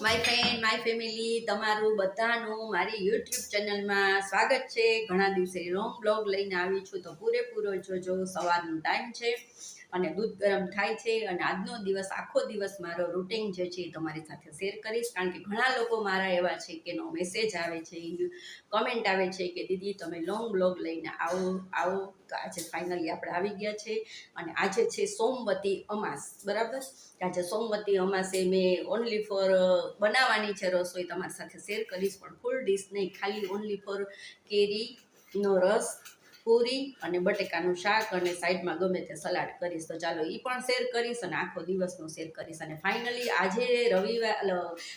My friend my family તમારું બધાનું મારી યુટ્યુબ ચેનલમાં સ્વાગત છે। ઘણા દિવસે લોંગ બ્લોગ લઈને આવી છું તો પૂરેપૂરો જોજો। સવારનો ટાઈમ છે અને દૂધ ગરમ થાય છે અને આજનો દિવસ આખો દિવસ મારો રૂટીન જે છે એ તમારી સાથે શેર કરીશ। કારણ કે ઘણા લોકો મારા એવા છે કે નો મેસેજ આવે છે, કમેન્ટ આવે છે કે દીદી તમે લોંગ બ્લોગ લઈને આવો। તો આજે ફાઇનલી આપણે આવી ગયા છે અને આજે છે સોમવતી અમાસ, બરાબર। આજે સોમવતી અમાસે મેં ઓનલી ફોર બનાવવાની છે રસોઈ, તમારી સાથે શેર કરીશ, પણ ફૂલ ડીશ નહીં, ખાલી ઓનલી ફોર કેરીનો રસ, પૂરી અને બટેકાનું શાક અને સાઈડમાં ગમે તે સલાડ કરીશ। તો ચાલો એ પણ શેર કરીશ અને આખો દિવસનો શેર કરીશ। અને ફાઇનલી આજે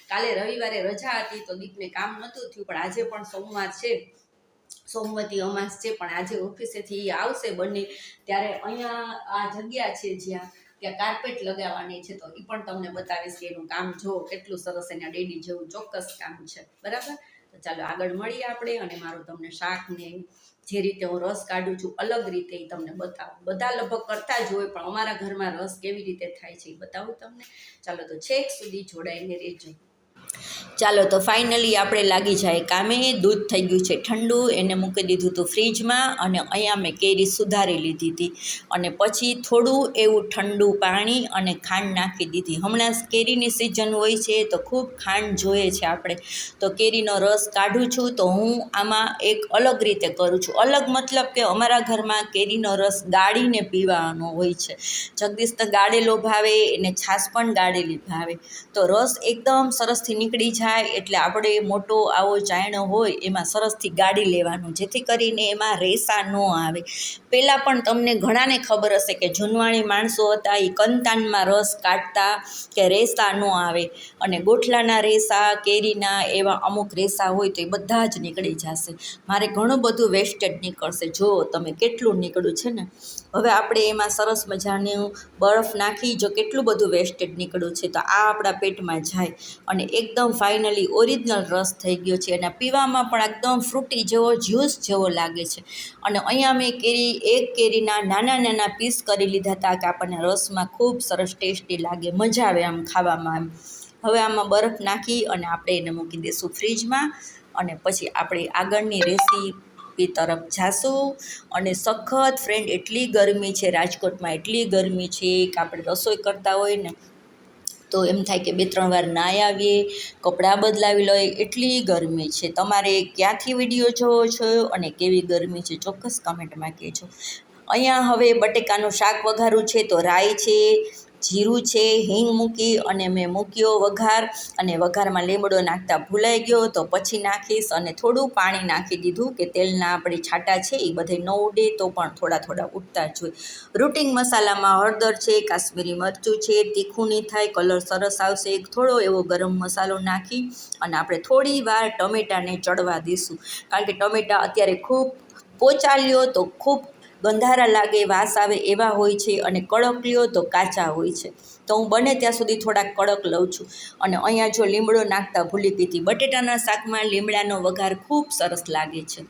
કાલે રવિવારે રજા હતી તો દીપને કામ નહોતું થયું, પણ આજે પણ સોમવાર છે, સોમવતી અમાસ છે, પણ આજે ઓફિસેથી આવશે બંને ત્યારે અહીંયા આ જગ્યા છે ત્યાં કાર્પેટ લગાવવાની છે, તો એ પણ તમને બતાવીશ કે એનું કામ જો કેટલું સરસ એના ડેડી જેવું ચોક્કસ કામ છે, બરાબર। તો ચાલો આગળ મળીએ આપણે અને મારું તમને શાક ને જે રીતે હું રસ કાઢું છું અલગ રીતે એ તમને બતાવું। બધા લગભગ કરતા જ હોય, પણ અમારા ઘરમાં રસ કેવી રીતે થાય છે એ બતાવું તમને। ચાલો તો છેક સુધી જોડાઈને રહેજો। ચાલો તો ફાઇનલી આપણે લાગી જાય કામે। દૂધ થઈ ગયું છે ઠંડુ, એને મૂકી દીધું હતું ફ્રીજમાં અને અહીંયા મેં કેરી સુધારી લીધી હતી અને પછી થોડું એવું ઠંડુ પાણી અને ખાંડ નાખી દીધી। હમણાં કેરીની સિઝન હોય છે તો ખૂબ ખાંડ જોઈએ છે આપણે, તો કેરીનો રસ કાઢું છું તો હું આમાં એક અલગ રીતે કરું છું। અલગ મતલબ કે અમારા ઘરમાં કેરીનો રસ ગાળીને પીવાનો હોય છે। જગદીશ તો ગાળેલો ભાવે, એને છાશ પણ ગાળેલી ભાવે, તો રસ એકદમ સરસથી નીકળી જાય એટલે આપણે મોટો આવો ચાયણો હોય એમાં સરસથી ગાળી લેવાનું, જેથી કરીને એમાં રેસા ન આવે। પહેલાં પણ તમને ઘણાને ખબર હશે કે જૂનવાણી માણસો હતા એ કંતાનમાં રસ કાઢતા કે રેસા ન આવે, અને ગોઠલાના રેસા, કેરીના એવા અમુક રેસા હોય તો એ બધા જ નીકળી જશે। મારે ઘણું બધું વેસ્ટેજ નીકળશે, જો તમે કેટલું નીકળ્યું છે ને। હવે આપણે એમાં સરસ મજાનું બરફ નાખી, જો કેટલું બધું વેસ્ટેજ નીકળ્યું છે તો આ આપણા પેટમાં જાય અને એકદમ ફાઇનલી ઓરિજિનલ રસ થઈ ગયો છે અને પીવામાં પણ એકદમ ફ્રૂટી જેવો, જ્યુસ જેવો લાગે છે। અને અહીંયા મેં એક કેરીના નાના નાના પીસ કરી લીધા હતા કે આપણને રસમાં ખૂબ સરસ ટેસ્ટી લાગે, મજા આવે આમ ખાવામાં એમ। હવે આમાં બરફ નાખી અને આપણે એને મૂકી દઈશું ફ્રીજમાં અને પછી આપણે આગળની રેસીપી તરફ જાશું। અને સખત ફ્રેન્ડ એટલી ગરમી છે રાજકોટમાં, એટલી ગરમી છે કે આપણે રસોઈ કરતા હોય ને તો એમ થાય કે 2-3 વાર નાહી આવીએ, કપડાં બદલાવી લઈએ, એટલી ગરમી છે। તમારે ક્યાંથી વિડીયો જોવો છો અને કેવી ગરમી છે ચોક્કસ કમેન્ટમાં કહેજો। અહીંયા હવે બટેકાનું શાક વઘારું છે, તો રાઈ છે, જીરું છે, હિંગ મૂકી અને મેં મૂક્યો વઘાર, અને વઘારમાં લીમડો નાખતા ભૂલાઈ ગયો તો પછી નાખીશ, અને થોડું પાણી નાખી દીધું કે તેલના આપણી છાંટા છે એ બધે ન ઉડે તો પણ થોડા થોડા ઉડતા જ હોય। રૂટિંગ મસાલામાં હળદર છે, કાશ્મીરી મરચું છે, તીખું નહીં થાય, કલર સરસ આવશે, થોડો એવો ગરમ મસાલો નાખી અને આપણે થોડી વાર ટમેટાને ચડવા દઈશું, કારણ કે ટમેટા અત્યારે ખૂબ પોચા લ્યો તો ખૂબ ગંધારા લાગે, વાસ આવે એવા હોય છે, અને કડક લ્યો તો કાચા હોય છે, તો હું બને ત્યાં સુધી થોડાક કડક લઉં છું। અને અહીંયા જો લીમડો નાખતા ભૂલી ગઈ હતી, બટેટાના શાકમાં લીમડાનો વઘાર ખૂબ સરસ લાગે છે।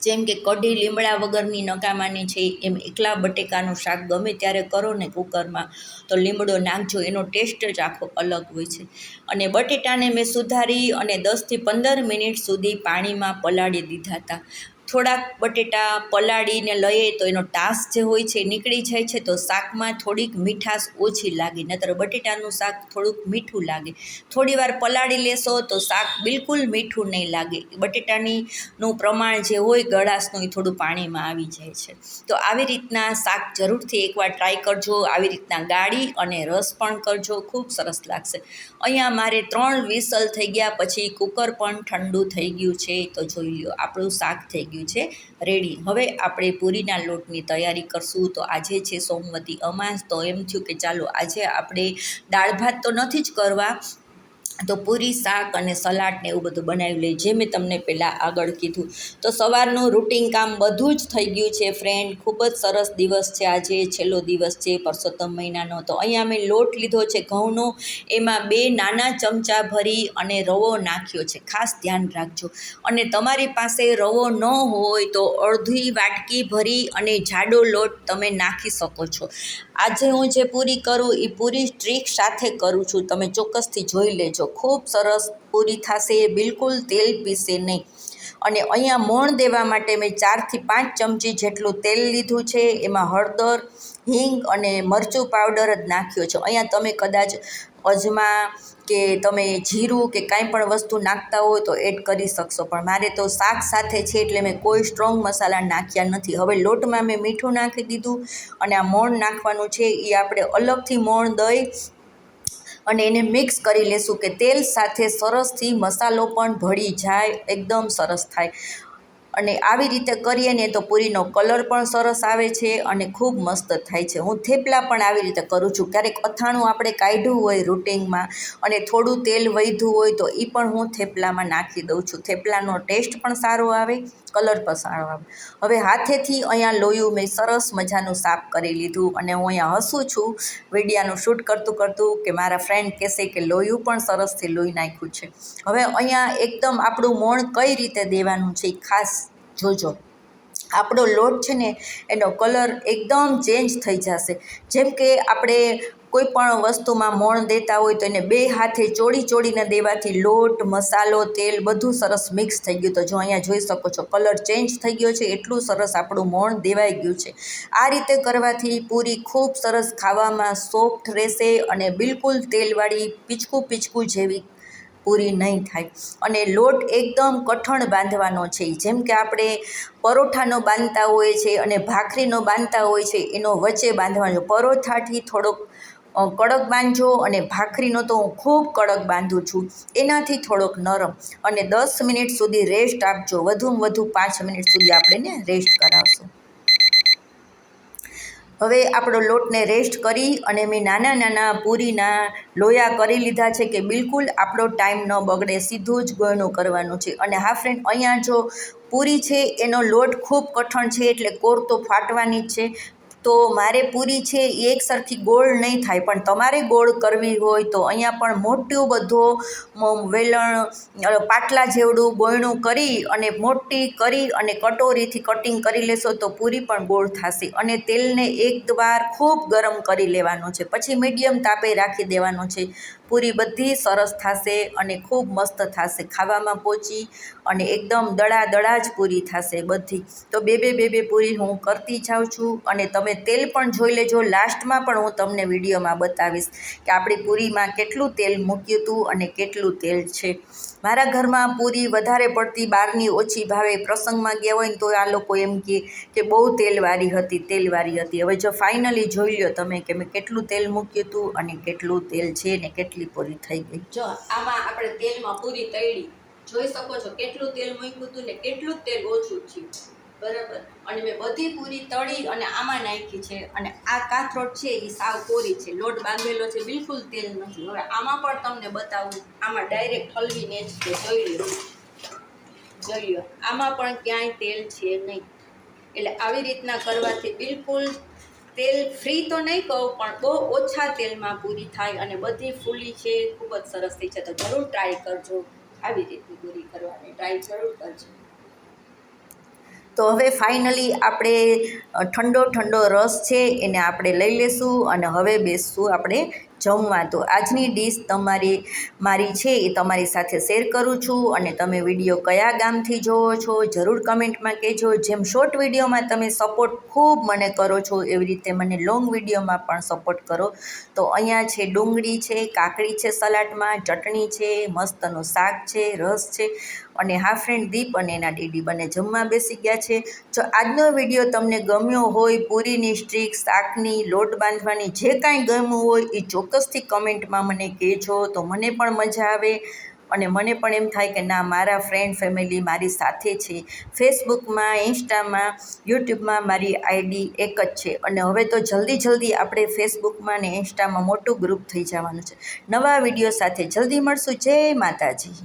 જેમ કે કઢી લીમડા વગરની નકામાની છે, એમ એકલા બટેકાનું શાક ગમે ત્યારે કરો ને કુકરમાં તો લીમડો નાખજો, એનો ટેસ્ટ જ આખો અલગ હોય છે। અને બટેટાને મેં સુધારી અને 10થી 15 મિનિટ સુધી પાણીમાં પલાળી દીધા હતા। થોડાક બટેટા પલાળીને લઈએ તો એનો ટાસ જે હોય છે નીકળી જાય છે, તો શાકમાં થોડીક મીઠાશ ઓછી લાગે, નહીંતર બટેટાનું શાક થોડુંક મીઠું લાગે। થોડી વાર પલાળી લેશો તો શાક બિલકુલ મીઠું નહીં લાગે, બટેટાનું પ્રમાણ જે હોય ગળાશનું એ થોડું પાણીમાં આવી જાય છે। તો આવી રીતના શાક જરૂરથી એકવાર ટ્રાય કરજો, આવી રીતના ગાળી અને રસ પણ કરજો, ખૂબ સરસ લાગશે। અહીંયા મારે 3 વિસલ થઈ ગયા પછી કુકર પણ ઠંડુ થઈ ગયું છે, તો જોઈ લો આપણું શાક થઈ ગયું છે રેડી। હવે આપણે પૂરીના લોટની તૈયારી કરશું। તો આજે છે સોમવતી અમાસ, તો એમ થયું કે ચાલો આજે આપણે દાળ ભાત તો નથી જ કરવા, તો પૂરી, શાક અને સલાડ ને એવું બધું બનાવી લઈએ, જે મેં તમને પહેલાં આગળ કીધું। તો સવારનું રૂટિન કામ બધું જ થઈ ગયું છે ફ્રેન્ડ, ખૂબ જ સરસ દિવસ છે આજે, છેલ્લો દિવસ છે પરસોત્તમ મહિનાનો। તો અહીંયા મેં લોટ લીધો છે ઘઉંનો, એમાં 2 નાના ચમચા ભરી અને રવો નાખ્યો છે, ખાસ ધ્યાન રાખજો। અને તમારી પાસે રવો ન હોય તો અડધી વાટકી ભરી અને જાડો લોટ તમે નાખી શકો છો। આજે હું જે પૂરી કરું એ પૂરી ટ્રીક સાથે કરું છું, તમે ચોક્કસથી જોઈ લેજો। છો. ખૂબ સરસ પૂરી થશે, બિલકુલ તેલ પીસે નહીં. અને અહીંયા મોણ દેવા માટે મેં 4 થી 5 ચમચી જેટલું તેલ લીધું છે. એમાં હળદર, હિંગ અને મરચું પાવડર જ નાખ્યો છે. અહીંયા તમે કદાચ અજમા કે તમે જીરું કે કાંઈ પણ વસ્તુ નાખતા હોય તો એડ કરી શકશો, પણ મારે તો શાક સાથે છે એટલે મેં કોઈ સ્ટ્રોંગ મસાલા નાખ્યા નથી. હવે લોટમાં મેં મીઠું નાખી દીધું અને આ મોણ નાખવાનું છે એ આપણે અલગથી મોણ દઈ અને એને મિક્સ કરી લેશું કે તેલ સાથે સરસથી મસાલો પણ ભળી જાય, એકદમ સરસ થાય. અને આવી રીતે કરીએ ને તો પૂરીનો કલર પણ સરસ આવે છે અને ખૂબ મસ્ત થાય છે. હું થેપલા પણ આવી રીતે કરું છું. ક્યારેક અથાણું આપણે કાઢ્યું હોય રૂટિનમાં અને થોડું તેલ વધ્યું હોય તો એ પણ હું થેપલામાં નાખી દઉં છું. થેપલાનો ટેસ્ટ પણ સારો આવે, કલર પણ સારો આવે. હવે હાથેથી અહીંયા લોયું મેં સરસ મજાનું સાફ કરી લીધું અને હું અહીંયા હસું છું વિડીયાનું શૂટ કરતું કે મારા ફ્રેન્ડ કહેશે કે લોયું પણ સરસથી લોહી નાખ્યું છે. હવે અહીંયા એકદમ આપણું મોણ કઈ રીતે દેવાનું છે એ ખાસ જોજો. આપણો લોટ છે ને એનો કલર એકદમ ચેન્જ થઈ જશે. જેમ કે આપણે કોઈ પણ વસ્તુમાં મોણ દેતા હોય તો એને 2 હાથે ચોડીને દેવાથી લોટ, મસાલો, તેલ બધું સરસ મિક્સ થઈ ગયું. તો જો અહીંયા જોઈ શકો છો કલર ચેન્જ થઈ ગયો છે, એટલું સરસ આપણું મોણ દેવાઈ ગયું છે. આ રીતે કરવાથી પૂરી ખૂબ સરસ ખાવામાં સોફ્ટ રહેશે અને બિલકુલ તેલવાળી પીચકું જેવી પૂરી નહીં થાય. અને લોટ એકદમ કઠણ બાંધવાનો છે. જેમ કે આપણે પરોઠાનો બાંધતા હોય છે અને ભાખરીનો બાંધતા હોય છે એનો વચ્ચે બાંધવાનો. પરોઠાથી થોડોક કડક બાંધજો અને ભાખરીનો તો હું ખૂબ કડક બાંધું છું, એનાથી થોડોક નરમ. અને 10 મિનિટ સુધી રેસ્ટ આપજો. વધુમાં વધુ 5 મિનિટ સુધી આપણે એને રેસ્ટ કરાવશું. હવે આપણો લોટને રેસ્ટ કરી અને મેં નાના પૂરીના લોયા કરી લીધા છે કે બિલકુલ આપણો ટાઈમ ન બગડે, સીધું જ ગળણું કરવાનું છે. અને હા ફ્રેન્ડ, અહીંયા જો પૂરી છે એનો લોટ ખૂબ કઠણ છે એટલે કોર તો ફાટવાની જ છે. તો મારે પૂરી છે એ એક સરખી ગોળ નહીં થાય, પણ તમારે ગોળ કરવી હોય તો અહીંયા પણ મોટું બધો વેલણ પાટલા જેવડું ગોળણું કરી અને મોટી કરી અને કટોરીથી કટિંગ કરી લેશો તો પૂરી પણ ગોળ થશે. અને તેલને એકવાર ખૂબ ગરમ કરી લેવાનું છે, પછી મીડિયમ તાપે રાખી દેવાનું છે. પૂરી બધી સરસ થશે અને ખૂબ મસ્ત થશે, ખાવામાં પહોંચી અને એકદમ દડા જ પૂરી થશે બધી. તો બે પૂરી હું કરતી જાઉં છું અને તમે તેલ પણ જોઈ લેજો. લાસ્ટમાં પણ હું તમને વિડીયોમાં બતાવીશ કે આપણી પૂરીમાં કેટલું તેલ મૂક્યું હતું અને કેટલું તેલ છે. મારા ઘરમાં પૂરી વધારે પડતી બહારની ઓછી ભાવે. પ્રસંગમાં ગયા હોય ને તો આ લોકો એમ કે બહુ તેલવાળી હતી. હવે જો ફાઇનલી જોઈ લો તમે કે મેં કેટલું તેલ મૂક્યું હતું અને કેટલું તેલ છે ને કેટલી પૂરી થઈ ગઈ. જો આમાં આપણે તેલમાં પૂરી તળી જોઈ શકો છો કેટલું તેલ મૂક્યું હતું ને કેટલું તેલ ઓછું થયું, બરાબર. અને મેં બધી પૂરી તળી અને આમાં નાખી છે. અને આ કાથરોટ છે એ સાવ કોરી છે, લોટ બાંધેલો છે, બિલકુલ તેલ નથી. હવે આમાં પણ તમને બતાવું, આમાં ડાયરેક્ટ હલવીને જ જોઈ લો, આમાં પણ ક્યાંય તેલ છે નહીં. એટલે આવી રીતના કરવાથી બિલકુલ તેલ ફ્રી તો નહીં કહું, પણ બહુ ઓછા તેલમાં પૂરી થાય અને બધી ફૂલી છે, ખૂબ જ સરસ થઈ છે. તો જરૂર ટ્રાય કરજો, આવી રીતની પૂરી કરવાની ટ્રાય જરૂર કરજો. તો હવે ફાઇનલી આપણે ઠંડો રસ છે એને આપણે લઈ લેશું અને હવે બેસશું આપણે જમવા. તો આજની ડીશ મારી છે એ તમારી સાથે શેર કરું છું. અને તમે વિડીયો કયા ગામથી જોવો છો જરૂર કમેન્ટમાં કહેજો. જેમ શોર્ટ વિડીયોમાં તમે સપોર્ટ ખૂબ મને કરો છો એવી રીતે મને લોંગ વિડીયોમાં પણ સપોર્ટ કરો. તો અહીંયા છે ડુંગળી છે, કાકડી છે, સલાડમાં ચટણી છે, મસ્તનું શાક છે, રસ છે. અને હા ફ્રેન્ડ, દીપ અને એના દીદી બંને જમવા બેસી ગયા છે. જો આજનો વિડીયો તમને ગમ્યો હોય, પૂરીની સ્ટ્રીક, શાકની, લોટ બાંધવાની જે કાંઈ ગમ્યું હોય એ ચોક્કસથી કમેન્ટમાં મને કહેજો, તો મને પણ મજા આવે અને મને પણ એમ થાય કે ના, મારા ફ્રેન્ડ ફેમિલી મારી સાથે છે. ફેસબુકમાં, ઇન્સ્ટામાં, યુટ્યુબમાં મારી આઈડી એક જ છે. અને હવે તો જલ્દી આપણે ફેસબુકમાં ને ઇન્સ્ટામાં મોટું ગ્રુપ થઈ જવાનું છે. નવા વિડીયો સાથે જલ્દી મળશું. જય માતાજી.